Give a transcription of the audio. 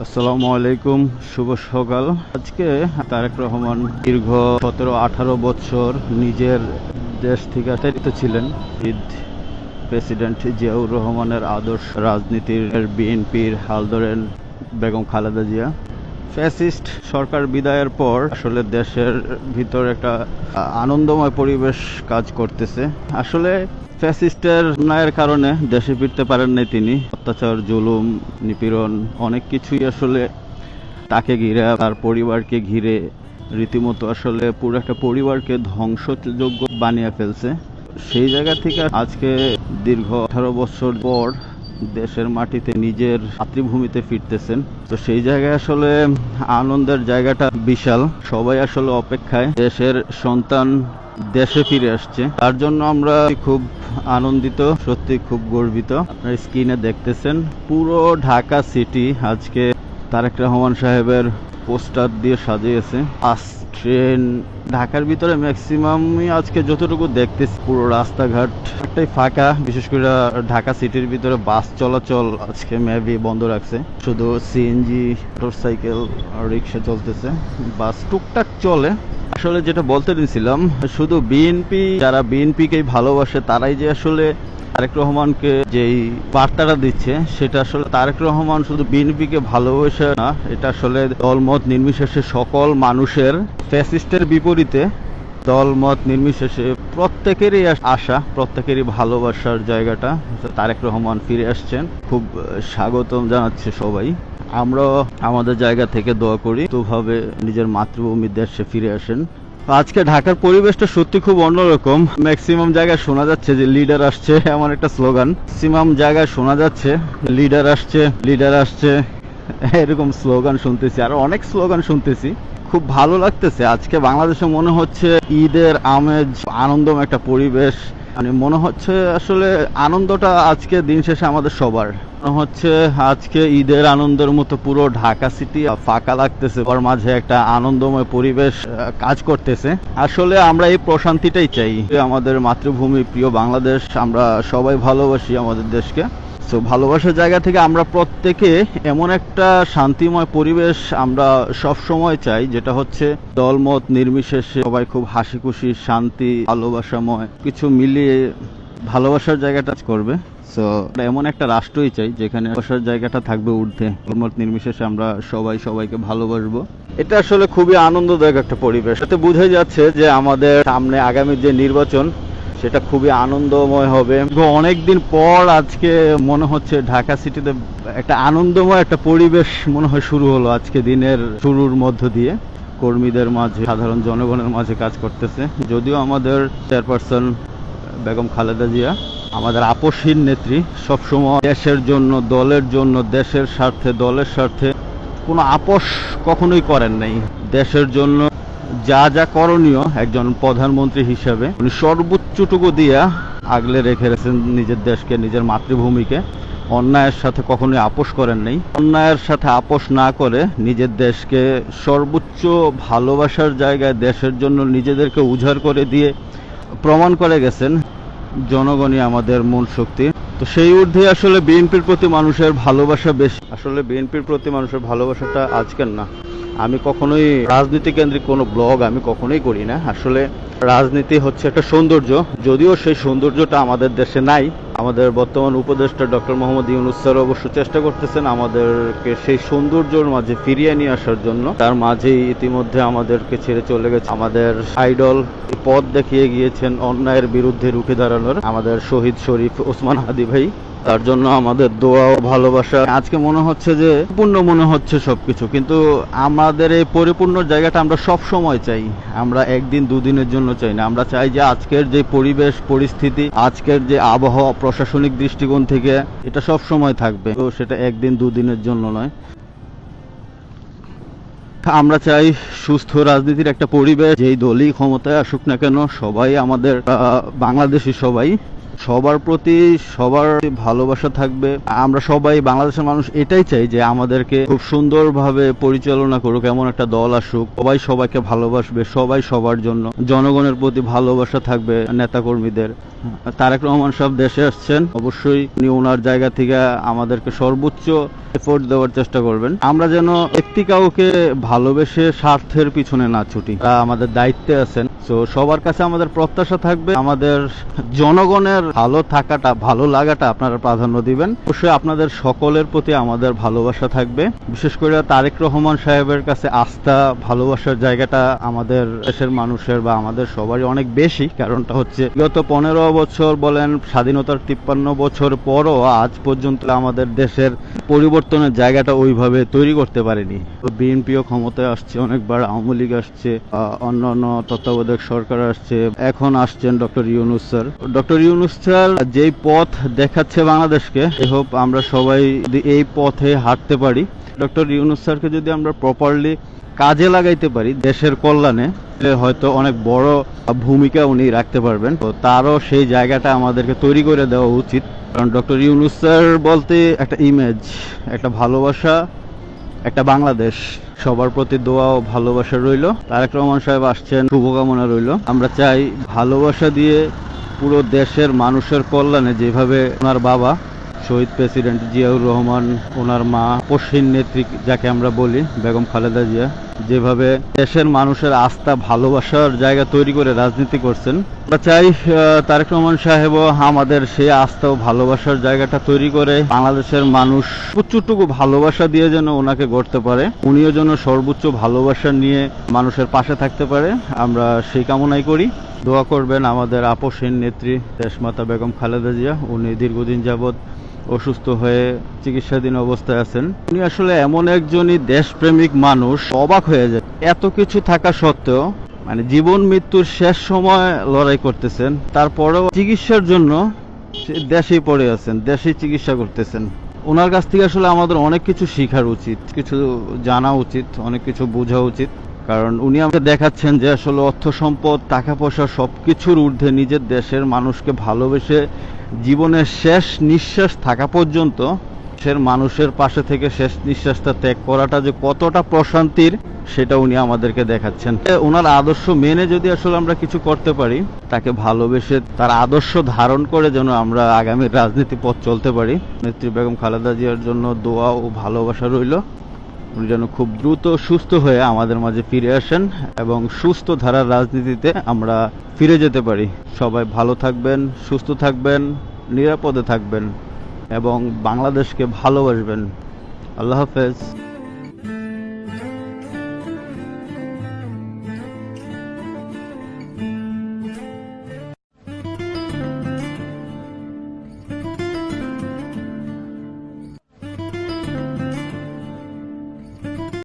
আসসালামু আলাইকুম, শুভ সকাল। আজকে তারেক রহমান দীর্ঘ 17-18 বছর নিজের দেশ থেকে তাড়িত ছিলেন। প্রেসিডেন্ট জিয়াউর রহমানের আদর্শ রাজনীতির বিএনপির হাল ধরেন বেগম খালেদা জিয়া। ফ্যাসিস্ট সরকার বিদায়ের পর আসলে দেশের ভিতর একটা আনন্দময় পরিবেশ কাজ করতেছে। আসলে ফ্যাসিস্টের ন্যায়ের কারণে দেশে ফিরতে পারেন নাই তিনি। অত্যাচার, জুলুম, নিপীড়ন অনেক কিছুই আসলে তাকে ঘিরে, তার পরিবারকে ঘিরে রীতিমতো আসলে পুরো একটা পরিবারকে ধ্বংসযোগ্য বানিয়ে ফেলছে। সেই জায়গা থেকে আজকে দীর্ঘ 18 বছর পর দেশের মাটিতে নিজের মাতৃভূমিতে ফিরতেছেন। তো সেই জায়গায় আসলে আনন্দের জায়গাটা বিশাল। সবাই আসলে অপেক্ষায়, দেশের সন্তান দেশে ফিরে আসছে। তার জন্য আমরা খুব আনন্দিত, সত্যি খুব গর্বিত। আপনারা স্ক্রিনে দেখতেছেন পুরো ঢাকা সিটি আজকে তারেক রহমান সাহেবের পোস্টার দিয়ে সাজিয়েছে। ট্রেন ঢাকার ভিতরে ম্যাক্সিমামই আজকে যতটুকু দেখতেছি পুরো রাস্তাঘাট একটাই ফাঁকা। বিশেষ করে ঢাকা সিটির ভিতরে বাস চলাচল আজকে মেবি বন্ধ রাখছে। শুধু সিএনজি, মোটরসাইকেল আর রিক্সা চলতেছে, বাস টুকটাক চলে। আসলে যেটা বলতে দিয়েছিলাম, শুধু বিএনপি, যারা বিএনপিকেই ভালোবাসে তারাই যে আসলে তারেক রহমানকে যেই বার্তাটা দিচ্ছে, সেটা আসলে তারেক রহমান শুধু বিএনপিকে ভালোবাসে না, এটা আসলে দলমত নির্বিশেষে সকল মানুষের, ফ্যাসিস্টের বিপরীতে দলমত নির্বিশেষে প্রত্যেকেরই আশা, প্রত্যেকেরই ভালোবাসার জায়গাটা। তারেক রহমান ফিরে আসছেন, খুব স্বাগতম জানাচ্ছে সবাই। আমরা আমাদের জায়গা থেকে দোয়া করি ভাবে নিজের মাতৃভূমির দেশে ফিরে আসেন। আজকে ঢাকার পরিবেশটা সত্যি খুব অন্যরকম। ম্যাক্সিমাম জায়গায় শোনা যাচ্ছে যে লিডার আসছে, এমন একটা স্লোগান। ম্যাক্সিমাম জায়গায় শোনা যাচ্ছে লিডার আসছে, লিডার আসছে, এরকম স্লোগান শুনতেছি, আর অনেক স্লোগান শুনতেছি। খুব ভালো লাগতেছে। আজকে বাংলাদেশে মনে হচ্ছে ঈদের আমেজ, আনন্দময় একটা পরিবেশ। মানে মনে হচ্ছে আসলে আনন্দটা আজকে দিন শেষে আমাদের সবার। মনে হচ্ছে আজকে ঈদের আনন্দের মতো পুরো ঢাকা সিটি ফাঁকা লাগতেছে, ওর মাঝে একটা আনন্দময় পরিবেশ কাজ করতেছে। আসলে আমরা এই প্রশান্তিটাই চাই। আমাদের মাতৃভূমি প্রিয় বাংলাদেশ, আমরা সবাই ভালোবাসি আমাদের দেশকে। তো ভালোবাসার জায়গা থেকে আমরা প্রত্যেকে এমন একটা শান্তিময় পরিবেশ আমরা সব সময় চাই, যেটা হচ্ছে দলমত নির্বিশেষে সবাই খুব হাসি খুশি, শান্তি, ভালোবাসাময় কিছু মিলিয়ে ভালোবাসার জায়গাটা করবে। সো এমন একটা রাষ্ট্রই চাই যেখানে ভালোবাসার জায়গাটা থাকবে ঊর্ধ্বে, দলমত নির্বিশেষে আমরা সবাই সবাইকে ভালোবাসবো। এটা আসলে খুবই আনন্দদায়ক একটা পরিবেশ। এতে বোঝাই যাচ্ছে যে আমাদের সামনে আগামী যে নির্বাচন, সেটা খুবই আনন্দময় হবে। অনেকদিন পর আজকে মনে হচ্ছে ঢাকা সিটিতে একটা আনন্দময় একটা পরিবেশ মনে হয় শুরু হলো আজকে দিনের শুরুর মধ্য দিয়ে। কর্মীদের মাঝে, সাধারণ জনগণের মাঝে কাজ করতেছে। যদিও আমাদের চেয়ারপারসন বেগম খালেদা জিয়া আমাদের আপসহীন নেত্রী, সবসময় দেশের জন্য, দলের জন্য, দেশের স্বার্থে, দলের স্বার্থে কোনো আপোষ কখনোই করেন নাই। দেশের জন্য যা যা করণীয় একজন প্রধানমন্ত্রী হিসেবে উনি সর্বোচ্চটুকু দিয়া আগলে রেখে রেখেছেন নিজের দেশকে, নিজের মাতৃভূমিকে। অন্যায়ের সাথে কখনোই আপোষ করেন নাই। অন্যায়ের সাথে আপোষ না করে নিজের দেশকে সর্বোচ্চ ভালোবাসার জায়গায় দেশের জন্য নিজেদেরকে উজাড় করে দিয়ে প্রমাণ করে গেছেন জনগণই আমাদের মূল শক্তি। তো সেই ঊর্ধ্বে আসলে বিএনপির প্রতি মানুষের ভালোবাসা বেশি। আসলে বিএনপির প্রতি মানুষের ভালোবাসাটা আজকের না। আমি কখনোই রাজনীতি কেন্দ্রিক কোনো ব্লগ আমি কখনোই করি না। আসলে রাজনীতি হচ্ছে একটা সৌন্দর্য, যদিও সেই সৌন্দর্যটা আমাদের দেশে নাই। আমাদের বর্তমান উপদেষ্টা ডক্টর মোহাম্মদ ইউনূস স্যার অবশ্য চেষ্টা করতেছেন আমাদেরকে সেই সৌন্দর্যের মাঝে ফিরিয়ে নিয়ে আসার জন্য। তার মাঝেই ইতিমধ্যে আমাদেরকে ছেড়ে চলে গেছে আমাদের আইডল, পথ দেখিয়ে গিয়েছেন অন্যায়ের বিরুদ্ধে রুখে দাঁড়ানোর আমাদের শহীদ শরীফ ওসমান হাদি ভাই। তার জন্য আমাদের দোয়া ও ভালোবাসা। আজকে মনে হচ্ছে যে পূর্ণ মনে হচ্ছে সবকিছু, কিন্তু আমাদের এই পরিপূর্ণ জায়গাটা আমরা সব সময় চাই। আমরা একদিন দুদিনের জন্য চাই না। আমরা চাই যে আজকের যে পরিবেশ পরিস্থিতি, আজকের যে আবহাওয়া, প্রশাসনিক দৃষ্টিকোণ থেকে এটা সব সময় থাকবে। তো সেটা একদিন দুদিনের জন্য নয়। আমরা চাই সুস্থ রাজনীতির একটা পরিবেশ। যেই দলই ক্ষমতায় আসুক না কেন, সবাই আমাদের বাংলাদেশি, সবার প্রতি সবার ভালোবাসা থাকবে। আমরা সবাই বাংলাদেশের মানুষ এটাই চাই যে আমাদেরকে খুব সুন্দরভাবে পরিচালনা করুক এমন একটা দল আসুক। সবাই সবাইকে ভালোবাসবে, সবাই সবার জন্য, জনগণের প্রতি ভালোবাসা থাকবে নেতাকর্মীদের। তারেক রহমান সাহেব দেশে আসছেন, অবশ্যই উনি ওনার জায়গা থেকে আমাদেরকে সর্বোচ্চ এফোর্ট দেওয়ার চেষ্টা করবেন। আমরা যেন ব্যক্তি কাউকে ভালোবেসে স্বার্থের পিছনে না ছুটি, তারা আমাদের দায়িত্বে আছেন। তো সবার কাছে আমাদের প্রত্যাশা থাকবে আমাদের জনগণের ভালো থাকাটা, ভালো লাগাটা আপনারা প্রাধান্য দিবেন। অবশ্যই আপনাদের সকলের প্রতি আমাদের ভালোবাসা থাকবে। বিশেষ করে তারেক রহমান সাহেবের কাছে আস্থা, ভালোবাসার জায়গাটা আমাদের দেশের মানুষের বা আমাদের সবারই অনেক বেশি। কারণটা হচ্ছে গত 15 বছর বলেন, স্বাধীনতার 53 বছর পরও আজ পর্যন্ত আমাদের দেশের পরিবর্তনের জায়গাটা ওইভাবে তৈরি করতে পারেনি। বিএনপিও ক্ষমতায় আসছে অনেকবার, আওয়ামী লীগ আসছে, অন্যান্য তত্ত্বাবধায়ক সরকার আসছে, এখন আসছেন doctor Yunus sir. Doctor Yunus sir যেই পথ দেখাচ্ছে বাংলাদেশকে, আই হোপ আমরা সবাই যদি এই পথে হাঁটতে পারি, ডক্টর ইউনূস স্যারকে যদি আমরা প্রপারলি কাজে লাগাইতে পারি দেশের কল্যাণে, হয়তো অনেক বড় ভূমিকা উনি রাখতে পারবেন। তো তারও সেই জায়গাটা আমাদেরকে তৈরি করে দেওয়া উচিত। কারণ ডক্টর ইউনূস স্যার বলতে একটা ইমেজ, একটা ভালোবাসা, একটা বাংলাদেশ। সবার প্রতি দোয়া ও ভালোবাসা রইল। তারেক রহমান সাহেব আসছেন, শুভকামনা রইল। আমরা চাই ভালোবাসা দিয়ে পুরো দেশের মানুষের কল্যাণে, যেভাবে ওনার বাবা শহীদ প্রেসিডেন্ট জিয়াউর রহমান, ওনার মা পশ্চিম নেত্রী যাকে আমরা বলি বেগম খালেদা জিয়া, যেভাবে দেশের মানুষের আস্থা ভালোবাসার জায়গা তৈরি করে রাজনীতি করছেন, আমরা চাই তারেক রহমান সাহেবও আমাদের সেই আস্থা ও ভালোবাসার জায়গাটা তৈরি করে বাংলাদেশের মানুষ প্রচুরটুকু ভালোবাসা দিয়ে যেন ওনাকে গড়তে পারে, উনিও যেন সর্বোচ্চ ভালোবাসা নিয়ে মানুষের পাশে থাকতে পারে। আমরা সেই কামনাই করি। দোয়া করবেন আমাদের আপসহীন নেত্রী দেশমাতা বেগম খালেদা জিয়া। উনি দীর্ঘদিন যাবৎ অসুস্থ হয়ে চিকিৎসাধীন অবস্থায় আছেন। উনি আসলে এমন একজনই দেশপ্রেমিক মানুষ, অবাক হয়ে যায় এত কিছু থাকা সত্ত্বেও, মানে জীবন মৃত্যুর শেষ সময় লড়াই করতেছেন, তারপরেও চিকিৎসার জন্য দেশেই পড়ে আছেন, দেশেই চিকিৎসা করতেছেন। ওনার কাছ থেকে আসলে আমাদের অনেক কিছু শেখার উচিত, কিছু জানা উচিত, অনেক কিছু বোঝা উচিত। কারণ উনি আমাকে দেখাচ্ছেন যে আসলে অর্থ সম্পদ, টাকা পয়সা সবকিছুর ঊর্ধ্বে নিজের দেশের মানুষকে ভালোবেসে জীবনের শেষ নিঃশ্বাস থাকা পর্যন্ত দেশের মানুষের পাশে থেকে শেষ নিঃশ্বাসটা ত্যাগ করাটা যে কতটা প্রশান্তির, সেটা উনি আমাদেরকে দেখাচ্ছেন। ওনার আদর্শ মেনে যদি আসলে আমরা কিছু করতে পারি, তাকে ভালোবেসে তার আদর্শ ধারণ করে যেন আমরা আগামী রাজনীতি পথ চলতে পারি। নেত্রী বেগম খালেদা জিয়ার জন্য দোয়া ও ভালোবাসা রইল। উনি যেন খুব দ্রুত সুস্থ হয়ে আমাদের মাঝে ফিরে আসেন এবং সুস্থ ধারার রাজনীতিতে আমরা ফিরে যেতে পারি। সবাই ভালো থাকবেন, সুস্থ থাকবেন, নিরাপদে থাকবেন এবং বাংলাদেশকে ভালোবাসবেন। আল্লাহ হাফেজ।